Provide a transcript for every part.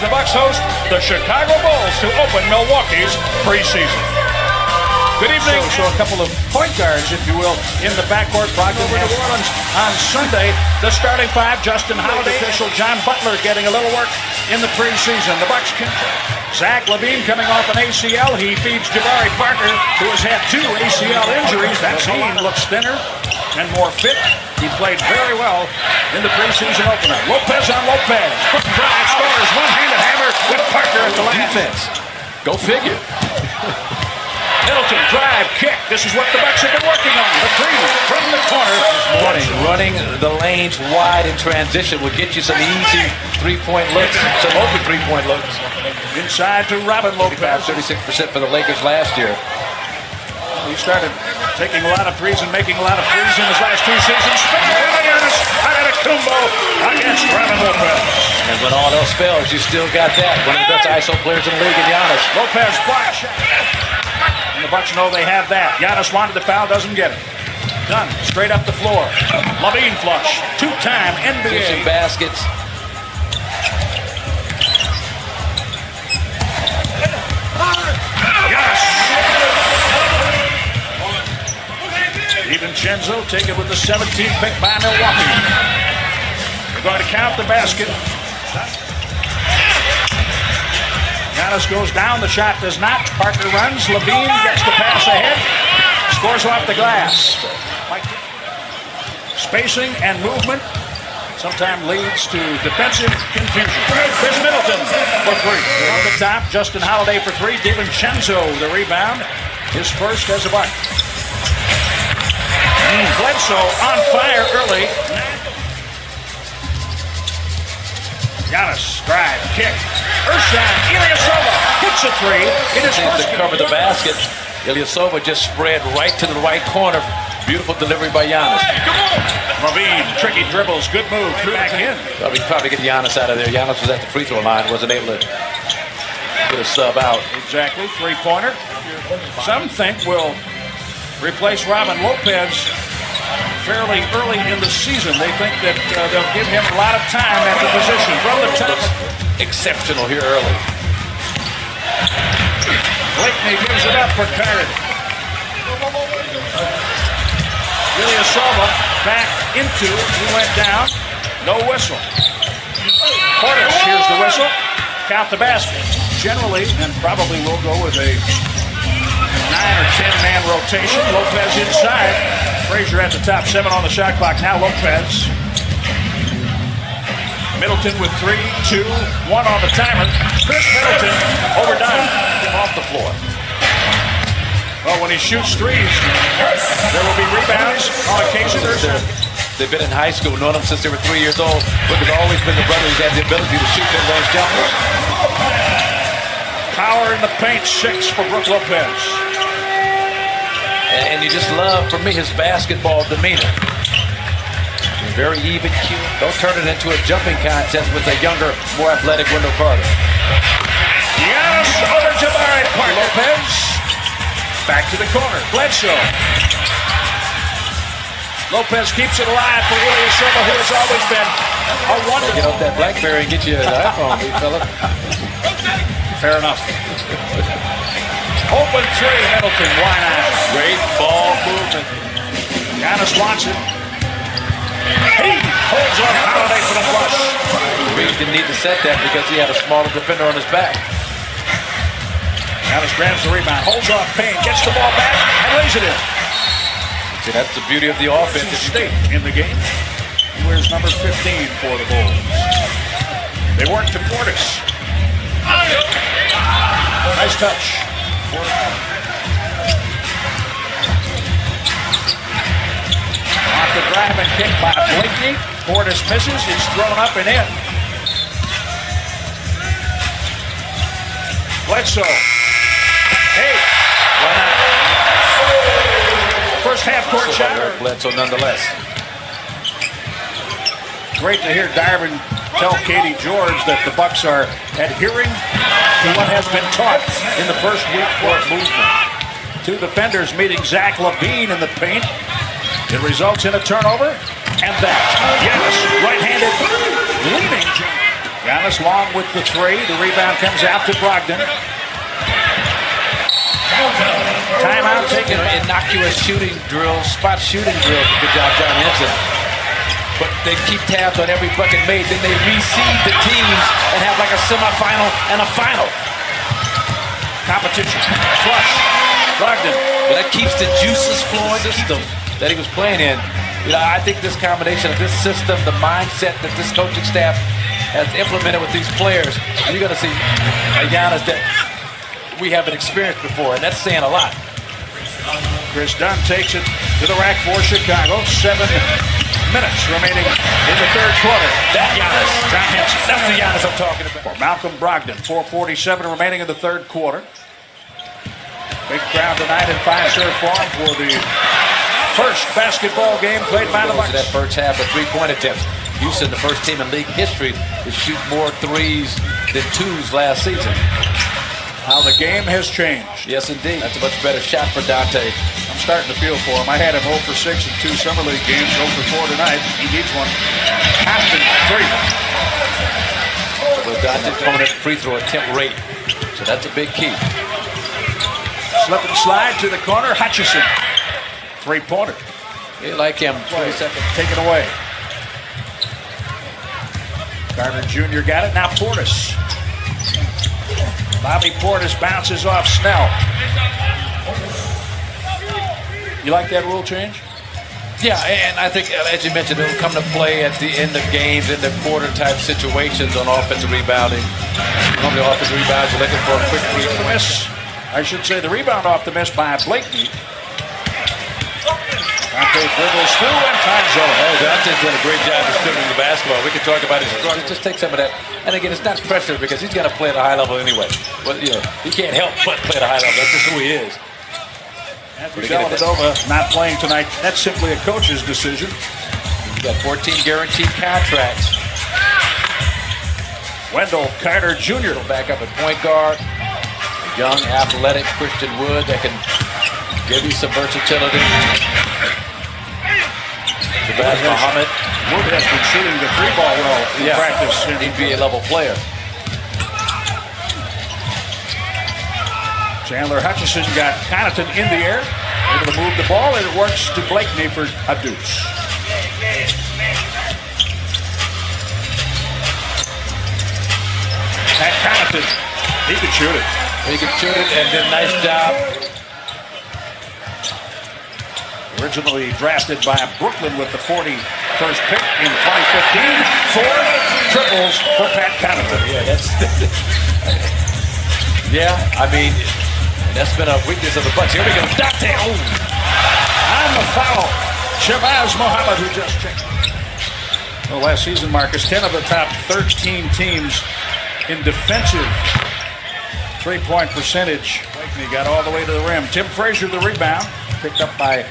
The Bucks host the Chicago Bulls to open Milwaukee's preseason. Good evening. So a couple of point guards, if you will, in the backcourt. Brogdon and New Orleans on Sunday. The starting five, Justin Holiday, official John Butler getting a little work in the preseason. The Bucks can. Zach LaVine coming off an ACL. He feeds Jabari Parker, who has had 2 ACL injuries. That team looks thinner and more fit. He played very well in the preseason opener. Lopez on Lopez. Quick drive, scores, one-handed hammer with Parker at the line. Defense. Go figure. Middleton, drive, kick. This is what the Bucks have been working on. The three from the corner. Running the lanes wide in transition will get you some easy three-point looks, some open three-point looks. Inside to Robin Lopez. 36% for the Lakers last year. He started taking a lot of threes and making a lot of threes in his last 2 seasons. Kumbo against Robin Lopez. And when all else fails, you still got that. One of the best ISO players in the league in Giannis. Lopez block shot. And the Bucks know they have that. Giannis wanted the foul, doesn't get it. Done. Straight up the floor. LaVine flush. 2-time NBA. Fishing baskets. DiVincenzo taken with the 17th pick by Milwaukee. We're going to count the basket. Giannis goes down. The shot does not. Parker runs. LaVine gets the pass ahead. Scores off the glass. Spacing and movement sometimes leads to defensive confusion. Chris Middleton for 3. On the top, Justin Holiday for 3. DiVincenzo the rebound. His first as a Buck. Bledsoe on fire early. Giannis, drive, kick. Ersan, Ilyasova hits a 3. It is to cover the basket. Ilyasova just spread right to the right corner. Beautiful delivery by Giannis. LaVine, tricky dribbles, good move, threw back in. Well, we probably get Giannis out of there. Giannis was at the free throw line, wasn't able to get a sub out. Exactly, 3-pointer. Some think will replace Robin Lopez fairly early in the season. They think that they'll give him a lot of time at the position. From the top. Exceptional here early. Blakeney gives it up for Kyrie. Ilyasova back into, he went down. No whistle. Portis, here's the whistle. Count the basket. Generally, and probably will go with a 9 or 10-man rotation. Lopez inside. Frazier at the top, 7 on the shot clock. Now Lopez. Middleton with 3, 2, 1 on the timer. Chris Middleton overdone off the floor. Well, when he shoots threes, there will be rebounds on occasion. They've been in high school, known him since they were 3 years old. Book has always been the brother who's had the ability to shoot in those jumpers. Power in the paint, 6 for Brook Lopez. And you just love, for me, his basketball demeanor. Very even, cute. Don't turn it into a jumping contest with a younger, more athletic Wendell Carter. Giannis over Jabari Parker. Lopez back to the corner. Bledsoe. Lopez keeps it alive for Ilyasova, who has always been a wonderful. Get off that BlackBerry and get you an iPhone, big fella. Fair enough. Open 3, Middleton, why not? Great ball movement. Giannis wants it. He holds up Holiday for the flush. Reed didn't need to set that because he had a smaller defender on his back. Giannis grabs the rebound, holds off Payne, gets the ball back, and lays it in. See, that's the beauty of the offense. State in the game. He wears number 15 for the Bulls. They work to Portis. Nice touch. Off the drive and kick by Blakeney. Portis misses. It's thrown up and in. Bledsoe. Hey, why not? First half court shot. Bledsoe nonetheless. Great to hear Darvin tell Katie George that the Bucks are adhering to what has been taught in the first week court movement. 2 defenders meeting Zach LaVine in the paint. It results in a turnover, and that, yes, right-handed leaning. Giannis long with the three. The rebound comes out to Brogdon. Timeout taken. Innocuous shooting drills, spot shooting drills. Good job, John Henson. But they keep tabs on every bucket made. Then they reseed the teams and have like a semifinal and a final. Competition. Flush. Brogdon. But that keeps the juices flowing. System that he was playing in. I think this combination of this system, the mindset that this coaching staff has implemented with these players, you're going to see a Giannis that we haven't experienced before, and that's saying a lot. Chris Dunn takes it to the rack for Chicago. 7 minutes remaining in the third quarter. That Giannis. John Henson. That's the Giannis I'm talking about. For Malcolm Brogdon, 4:47 remaining in the third quarter. Big crowd tonight in Fiserv Forum for the first basketball game played by the Bucks. That first half of three-point attempts. Houston, the first team in league history to shoot more threes than twos last season. How the game has changed. Yes, indeed. That's a much better shot for Dante. I'm starting to feel for him. I had him 0 for 6 in 2 summer league games, 0 for 4 tonight. He needs one. After 3. With Dante's permanent free throw attempt rate. So that's a big key. Slip and slide to the corner. Hutchison. 3-pointer. You like him. 20 seconds. Taken away. Carter Jr. got it. Now Portis. Bobby Portis bounces off Snell. You like that rule change? Yeah, and I think, as you mentioned, it'll come to play at the end of games, in the quarter-type situations on offensive rebounding. Normally, offensive rebounds, you're looking for a quick three-point. I should say the rebound off the miss by Blakeney. Dante dribbles through and time's over. Oh, Dante's doing a great job distributing the basketball. We can talk about his struggle. Just take some of that. And again, it's not pressure because he's going to play at a high level anyway. But, he can't help but play at a high level. That's just who he is. Andrew Dellavedova not playing tonight. That's simply a coach's decision. He's got 14 guaranteed contracts. Wendell Carter Jr. will back up at point guard. A young, athletic Christian Wood that can give you some versatility. Muhammad. Wood has been shooting the 3-ball well in practice. NBA level player. Chandler Hutchison got Connaughton in the air, able to move the ball, and it works to Blakeney for a deuce. Pat Connaughton, he could shoot it. He could shoot it, and then nice job. Originally drafted by Brooklyn with the 41st pick in 2015. 4 triples for Pat Connaughton. I mean, that's been a weakness of the Bucks. Here we go. Dante. On the foul. Shabazz Muhammad, who just checked. Well, last season, Marcus, 10 of the top 13 teams in defensive three-point percentage. Blakeney got all the way to the rim. Tim Frazier, the rebound, picked up by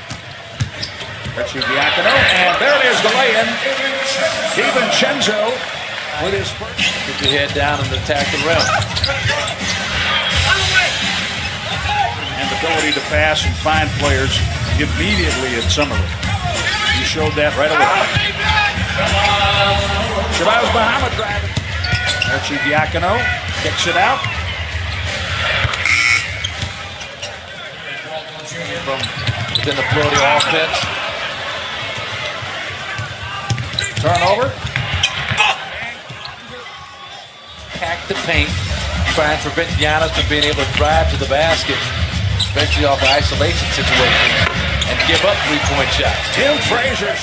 Richie Diacono, and there it is, the lay-in. DiVincenzo with his first. Get your head down and attack the rim. And the ability to pass and find players immediately at some of them. He showed that right away. Shabazz Muhammad driving. Richie Diacono kicks it out. From within the flow of the offense. Turnover. Pack the paint. Trying to prevent Giannis from being able to drive to the basket, especially off the isolation situation, and give up three-point shots. Tim Frazier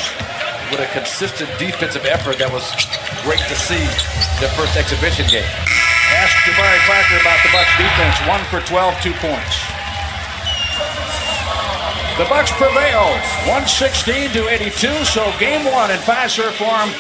with a consistent defensive effort that was great to see their first exhibition game. Ask Jabari Parker about the Bucks defense. 1 for 12, 2 points. The Bucks prevail 116-82, so game 1 in Fiserv Forum.